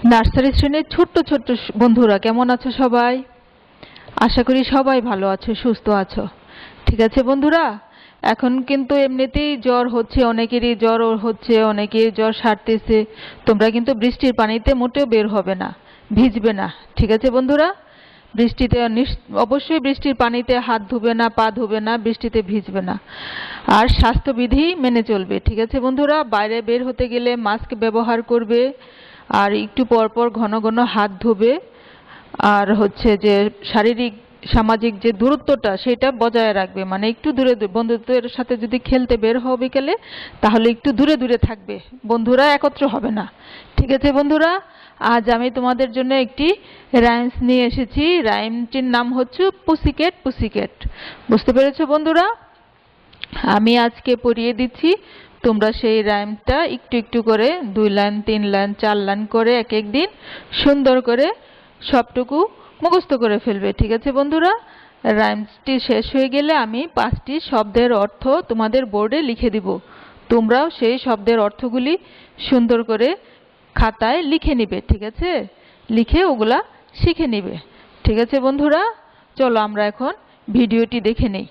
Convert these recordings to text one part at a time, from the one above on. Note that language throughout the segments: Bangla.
নার্সারি শ্রেণীর ছোট্ট ছোট্ট বন্ধুরা কেমন আছো সবাই? আশা করি সবাই ভালো আছো, সুস্থ আছো। ঠিক আছে বন্ধুরা, এখন কিন্তু এমনিতেই জ্বর হচ্ছে, অনেকেরই জ্বর হচ্ছে, অনেকের জ্বর সারতেছে। তোমরা কিন্তু বৃষ্টির পানিতে মোটেও বের হবে না, ভিজবে না। ঠিক আছে বন্ধুরা, বৃষ্টিতে অবশ্যই বৃষ্টির পানিতে হাত ধুবে না, পা ধুবে না, বৃষ্টিতে ভিজবে না। আর স্বাস্থ্যবিধি মেনে চলবে। ঠিক আছে বন্ধুরা, বাইরে বের হতে গেলে মাস্ক ব্যবহার করবে, আর একটু পর পর ঘন ঘন হাত ধোবে। আর হচ্ছে যে শারীরিক সামাজিক যে দূরত্বটা সেটা বজায় রাখবে, মানে একটু দূরে বন্ধুদের সাথে যদি খেলতে বের হও বিকেলে, তাহলে একটু দূরে দূরে থাকবে, বন্ধুরা একত্র হবে না। ঠিক আছে বন্ধুরা, আজ আমি তোমাদের জন্য একটি রাইমস নিয়ে এসেছি। রাইমটির নাম হচ্ছে পুসিক্যাট পুসিক্যাট। বুঝতে পেরেছো বন্ধুরা? আমি আজকে পড়িয়ে দিচ্ছি, তোমরা সেই রাইমটা একটু একটু করে 2 লাইন 3 লাইন 4 লাইন করে এক এক দিন সুন্দর করে সবটুকু মুখস্থ করে ফেলবে। ঠিক আছে বন্ধুরা, রাইমসটি শেষ হয়ে গেলে আমি 5টি শব্দের অর্থ তোমাদের বোর্ডে লিখে দিব। তোমরাও সেই শব্দের অর্থগুলি সুন্দর করে খাতায় লিখে নিবে। ঠিক আছে, লিখে ওগুলা শিখে নিবে। ঠিক আছে বন্ধুরা, চলো আমরা এখন ভিডিওটি দেখে নেই।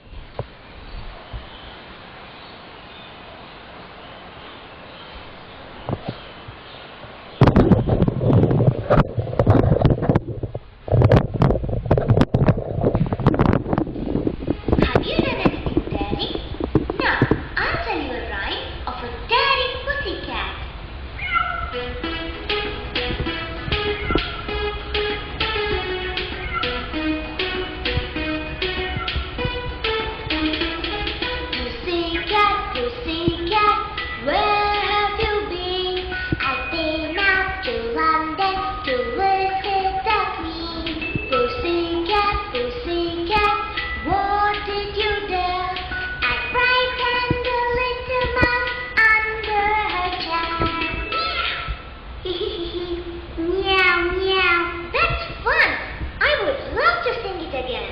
Have you done anything, Daddy? Now, I'll tell you a rhyme of a daring pussycat. Pussycat, pussycat, where have you been? I've been out to London to visit the Queen. Pussycat, pussycat, what did you do? I frightened the little mouse under her chair. Meow, meow. That's fun. I would love to sing it again.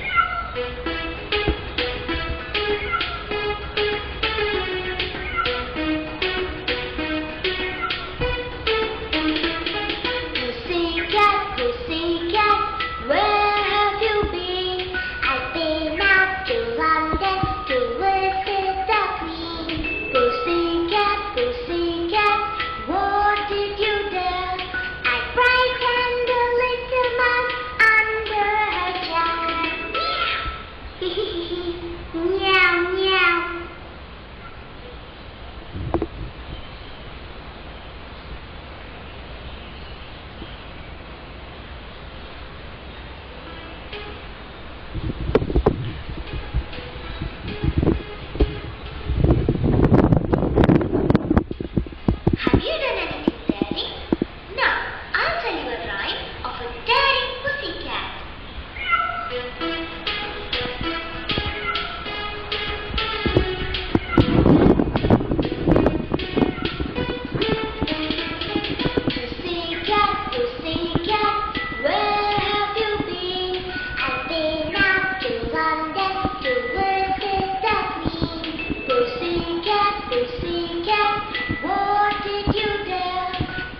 Pussycat, pussycat, where have you been? I've been out to London to visit the Queen. Pussycat, pussycat, what did you do? I frightened the little mouse under her chair. Meow, meow. Have you done anything, Daddy? Now, I'll tell you a rhyme of a daring pussycat. Pussycat, pussycat, where have you been? I've been out to London to visit the Queen. Pussycat, pussycat, what did you do?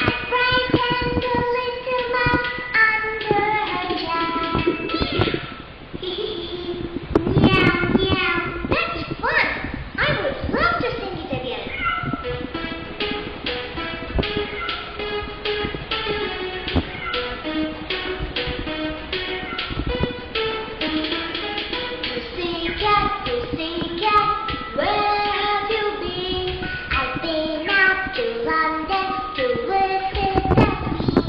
I frightened the little mouse under her chair. Meow, meow. That's fun. I would love to sing it again. Pussycat, pussycat, where have you been? I've been out to London to visit the Queen.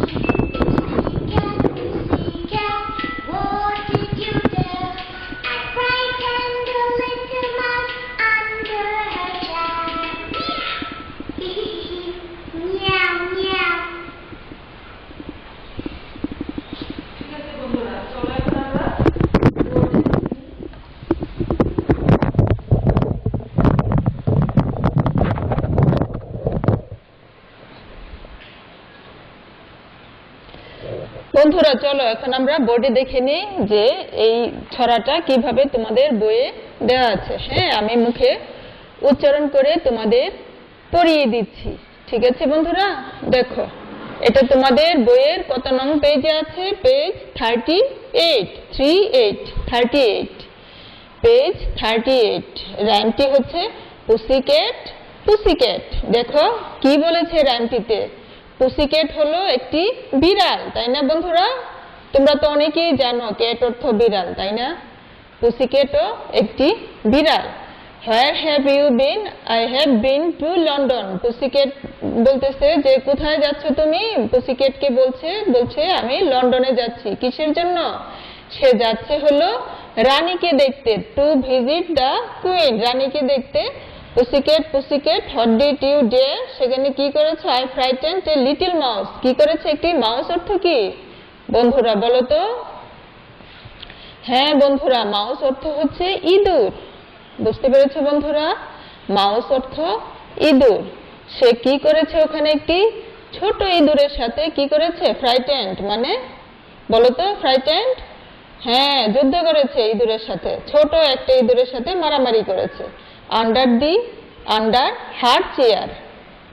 Pussycat, pussycat, what did you do? I frightened the little mouse under her chair. Meow, meow. ঠিক আছে বন্ধুরা, চলো এখন আমরা বন্ধুরা চলো এখন আমরা বোর্ডে দেখে নিই যে এই ছড়াটা কিভাবে তোমাদের বইয়ে দেওয়া আছে। হ্যাঁ, আমি মুখে উচ্চারণ করে তোমাদের পড়িয়ে দিচ্ছি। ঠিক আছে বন্ধুরা, দেখো এটা তোমাদের বইয়ের কত নং পেজে আছে? Page 38, 38 page 38। রাইমটি হচ্ছে পুসিক্যাট পুসিক্যাট। দেখো কি বলেছে রাইমটিতে, পুসিক্যাট হলো একটি বিড়াল, তাই না বন্ধুরা? তোমরা তো অনেকেই জানো ক্যাট অর্থ বিড়াল, তাই না? পুসিক্যাটও একটি বিড়াল। Where have you been? I have been to London. পুসিক্যাট বলতেছে যে কোথায় যাচ্ছ তুমি? পুসিক্যাটকে বলছে আমি লন্ডনে যাচ্ছি। কিসের জন্য? সে যাচ্ছে হলো রানীকে দেখতে, টু ভিজিট দ্য কুইন, রানীকে দেখতে। পুসিক্যাট পুসিক্যাট হোয়াট ডিড ইউ ডে, সেখানে কি করেছে? I frightened a little mouse, কি করেছে? একটি মাউস অর্থ কি বন্ধুরা বলো তো? হ্যাঁ বন্ধুরা, মাউস অর্থ হচ্ছে ইঁদুর। বুঝতে পেরেছো বন্ধুরা? মাউস অর্থ ইঁদুর। সে কি করেছে? ওখানে একটি ছোট ইঁদুরের সাথে কি করেছে? ফ্রাইটেন্ড মানে বলো তো, ফ্রাইটেন্ড, হ্যাঁ যুদ্ধ করেছে ইঁদুরের সাথে, ছোট একটা ইঁদুরের সাথে মারামারি করেছে। আন্ডার হার চেয়ার,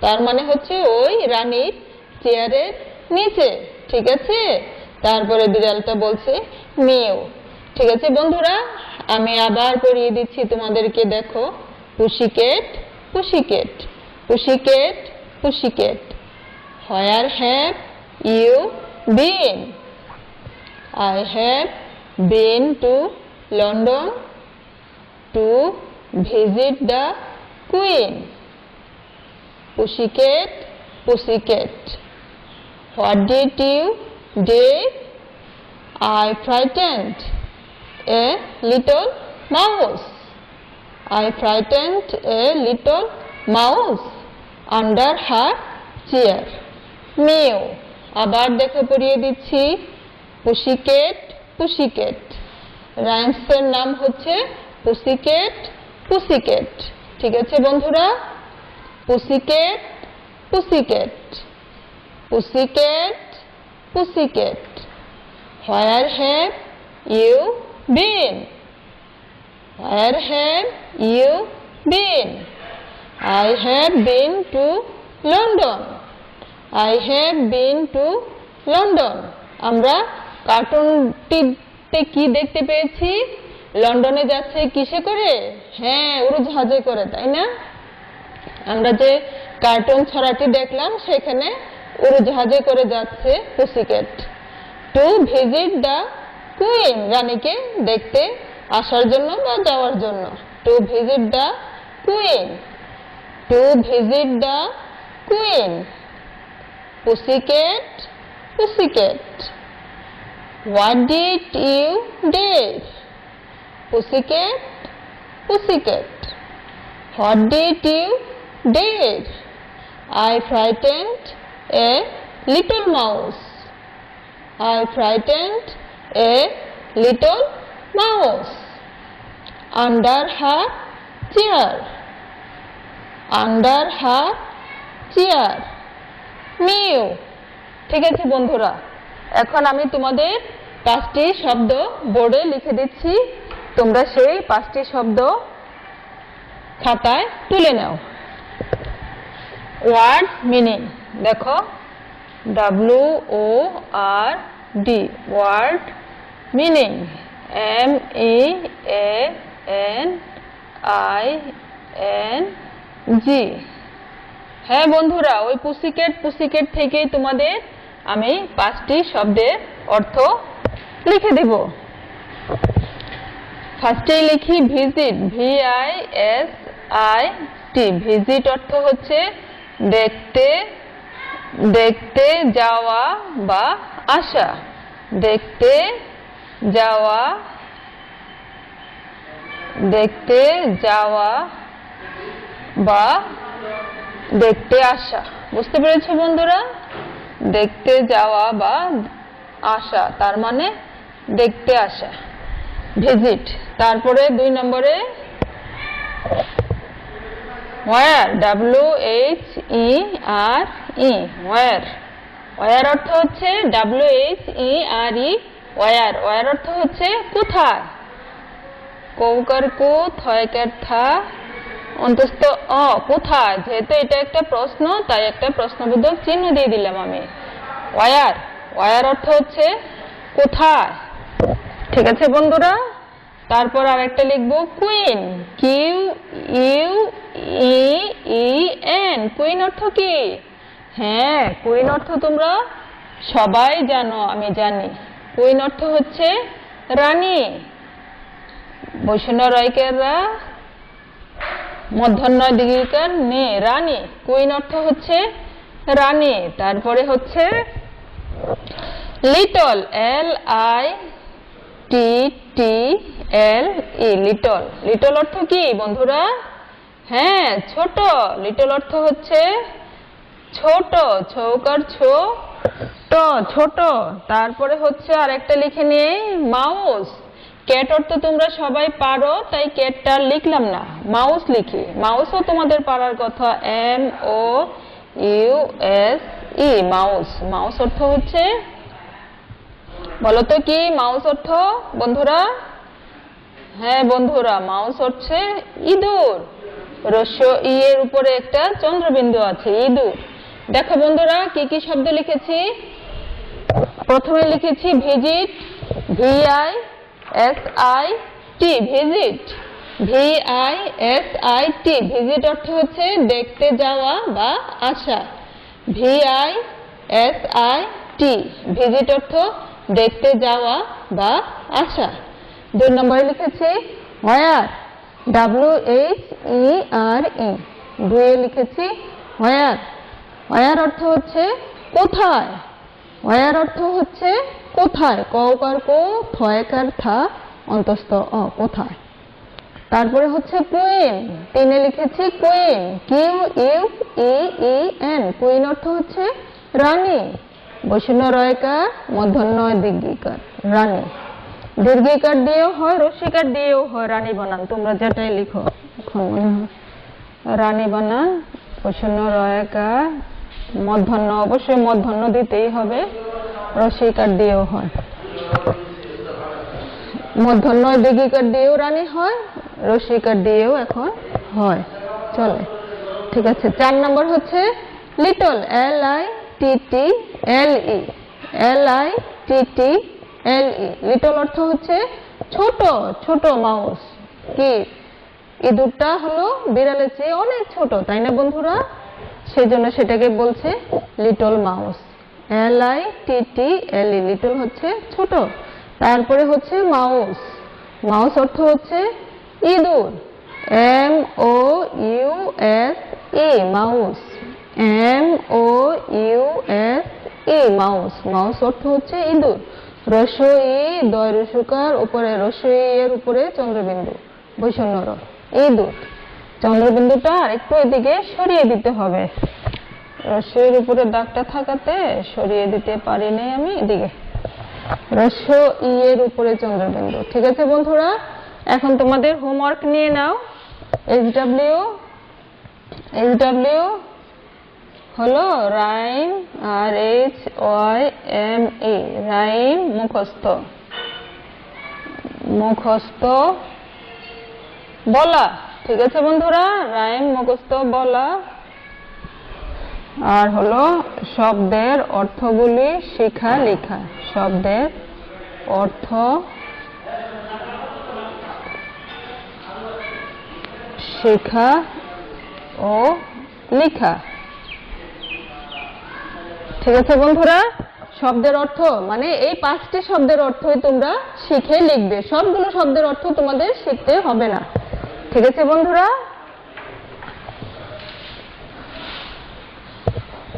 তার মানে হচ্ছে ওই রানীর চেয়ারের নিচে, ঠিক আছে? তারপরে বিড়ালটা বলছে মিউ। ঠিক আছে বন্ধুরা, আমি আবার পড়িয়ে দিচ্ছি তোমাদেরকে। দেখো, pussycat pussycat pussycat pussycat where have you been? I have been to London to visit the Queen. Pussycat, pussycat. What did you do? I frightened a little mouse. I frightened a little mouse under her chair. Mew. আবার দেখো পড়িয়ে দিচ্ছি। পুসিক্যাট পুসিক্যাট, রাইমসের নাম হচ্ছে পুসিক্যাট পুসিক্যাট। ঠিক আছে বন্ধুরা? Pussycat pussycat pussycat pussycat where have you been? Where have you been? I have been to London. I have been to London. আমরা কার্টুনটিতে কি দেখতে পেয়েছি? লন্ডনে যাচ্ছে কিসে করে? হ্যাঁ, উড়োজাহাজে করে, তাই না? আমরা যে কার্টুন ছড়াটি দেখলাম সেখানে উড়োজাহাজে করে যাচ্ছে pussycat. To visit the queen, রানীকে দেখতে আসার জন্য বা যাওয়ার জন্য। To visit the queen, to visit the queen. Pussycat pussycat, what did you do? Pussycat pussycat, what did you do? I frightened a little mouse. I frightened a little mouse under her chair. Under her chair. Mew. ঠিক আছে বন্ধুরা, এখন আমি তোমাদের 5টি শব্দ বোর্ডে লিখে দিচ্ছি, তোমরা সেই 5টি শব্দ খাতায় তুলে নাও। ওয়ার্ড মিনিং, দেখো WORD, ওয়ার্ড মিনিং, MEANING। হ্যাঁ বন্ধুরা, ওই পুসিক্যাট পুসিক্যাট থেকেই তোমাদের আমি 5টি শব্দের অর্থ লিখে দেব। ফার্স্টেই লিখি ভিজিট, VISIT। ভিজিট অর্থ হচ্ছে দেখতে, দেখতে যাওয়া বা আসা। দেখতে যাওয়া, দেখতে যাওয়া বা দেখতে আসা। বুঝতে পেরেছো বন্ধুরা? দেখতে যাওয়া বা আসা, তার মানে দেখতে আসা, ভিজিট। তারপরে 2 নম্বরে ওয়্যার, WHERE, ওয়্যার। ওয়্যার অর্থ হচ্ছে WHERE, ওয়্যার। ওয়্যার অর্থ হচ্ছে কোথায়। কৌকার কু, থয়কার থা, অন্তস্থ কোথায়। যেহেতু এটা একটা প্রশ্ন, তাই একটা প্রশ্নবোধক চিহ্ন দিয়ে দিলাম আমি। ওয়ার, ওয়ার অর্থ হচ্ছে কোথায়। ঠিক আছে বন্ধুরা, তারপর আরেকটা লিখবো queen, Q U E E N. Queen অর্থ কি? হ্যাঁ, কুইন অর্থ তোমরা সবাই জানো, আমি জানি। কুইন অর্থ হচ্ছে রানী। বৈষণ্য রয়কের রা, মধ্যাহ্ন দীর্ঘিকার নে, রানী। কুইন অর্থ হচ্ছে রানী। তারপরে হচ্ছে little, L I T T L E, little. Little অর্থ কি বন্ধুরা? হ্যাঁ, ছোট। লিটল অর্থ হচ্ছে ছোট, ছৌকার ছো ট, ছোট। তারপরে হচ্ছে আরেকটা লিখে নিয়ে মাউস। ক্যাট অর্থ তোমরা সবাই পারো, তাই ক্যাটটা লিখলাম না, মাউস লিখি। মাউসও তোমাদের পারার কথা, M O U S E, mouse. Mouse অর্থ হচ্ছে, বলো তো কি মাউস অর্থ বন্ধুরা? হ্যাঁ বন্ধুরা, মাউস হচ্ছে ইঁদুর। রস্য ই এর উপরে একটা চন্দ্রবিন্দু আছে, ইঁদুর। দেখো বন্ধুরা কি কি শব্দ লিখেছি। প্রথমে লিখেছি visit, V I S I T, visit. V I S I T, visit অর্থ হচ্ছে দেখতে যাওয়া বা আসা। V I S I T, visit অর্থ দেখতে যাওয়া বা আসা। 2 নম্বরে লিখেছি হোয়ার, ডাব্লিউ এইচ ই আর ই। 2 লিখেছি হোয়ার। হোয়ার অর্থ হচ্ছে কোথায়। হোয়ার অর্থ হচ্ছে কোথায়, কওকার কো, থয়কার থা, অন্তস্থ অ, কোথায়। তারপরে হচ্ছে কুইন। 3 লিখেছি queen, Q U E E N. Queen অর্থ হচ্ছে রানী। বৈষণ্য রয়কার, মধ্যাহ্ন দীর্ঘিকার, রানী। দীর্ঘিকার দিয়েও হয়, রস্যিকার দিয়েও হয় রানী বানান, তোমরা যেটাই লিখো। এখন মনে হয় রানী বানান, বৈষণ্য রয়কার, মধ্যাহ্ন, অবশ্যই মধ্যাহ্ন দিতেই হবে, রস্যিকার দিয়েও হয়। মধ্যাহ্ন দীর্ঘিকার দিয়েও রানী হয়, রস্যিকার দিয়েও এখন হয়, চলে। ঠিক আছে। 4 নম্বর হচ্ছে little, L I T T L E, L I T T L E. Little অর্থ হচ্ছে ছোট, ছোট মাউস। কি ইঁদুরটা হলো বিড়ালের চেয়ে অনেক ছোট, তাই না বন্ধুরা? সেই জন্য সেটাকে বলছে little mouse, L I T T L E. Little হচ্ছে ছোট। তারপরে হচ্ছে মাউস। মাউস অর্থ হচ্ছে ইঁদুর, M O U S E, mouse. M O U S E, mouse. Mouse অর্থ হচ্ছে ইঁদুর। রস্য ই, দয় রস্যকার, উপরে রস্য ই এর উপরে চন্দ্রবিন্দু, বৈষণ্য র, ইঁদুর। চন্দ্রবিন্দুটা আরেকটু এদিকে সরিয়ে দিতে হবে, রস্য এর উপরে দাগটা থাকাতে সরিয়ে দিতে পারি নাই আমি, এদিকে রস্য ই এর উপরে চন্দ্রবিন্দু। ঠিক আছে বন্ধুরা, এখন তোমাদের হোমওয়ার্ক নিয়ে নাও। এইচডব্লিউ, এইচডব্লিউ হলো রাইম, আর H Y M E, rhyme মুখস্থ, মুখস্থ বলা। ঠিক আছে বন্ধুরা, রাইম মুখস্থ বলা। আর হলো শব্দের অর্থগুলি শেখা লেখা, শব্দের অর্থ শেখা ও লেখা। ঠিক আছে বন্ধুরা, শব্দের অর্থ মানে এই 5টি শব্দের অর্থই তোমরা শিখে লিখবে, সবগুলো শব্দের অর্থ তোমাদের শিখতে হবে না। ঠিক আছে বন্ধুরা?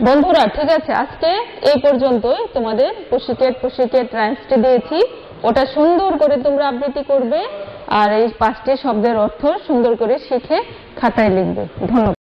বন্ধুরা ঠিক আছে, আজকে এই পর্যন্তই। তোমাদের পুশিকেট রাইমসটি দিয়েছি, ওটা সুন্দর করে তোমরা আবৃত্তি করবে আর এই 5টি শব্দের অর্থ সুন্দর করে শিখে খাতায় লিখবে। ধন্যবাদ।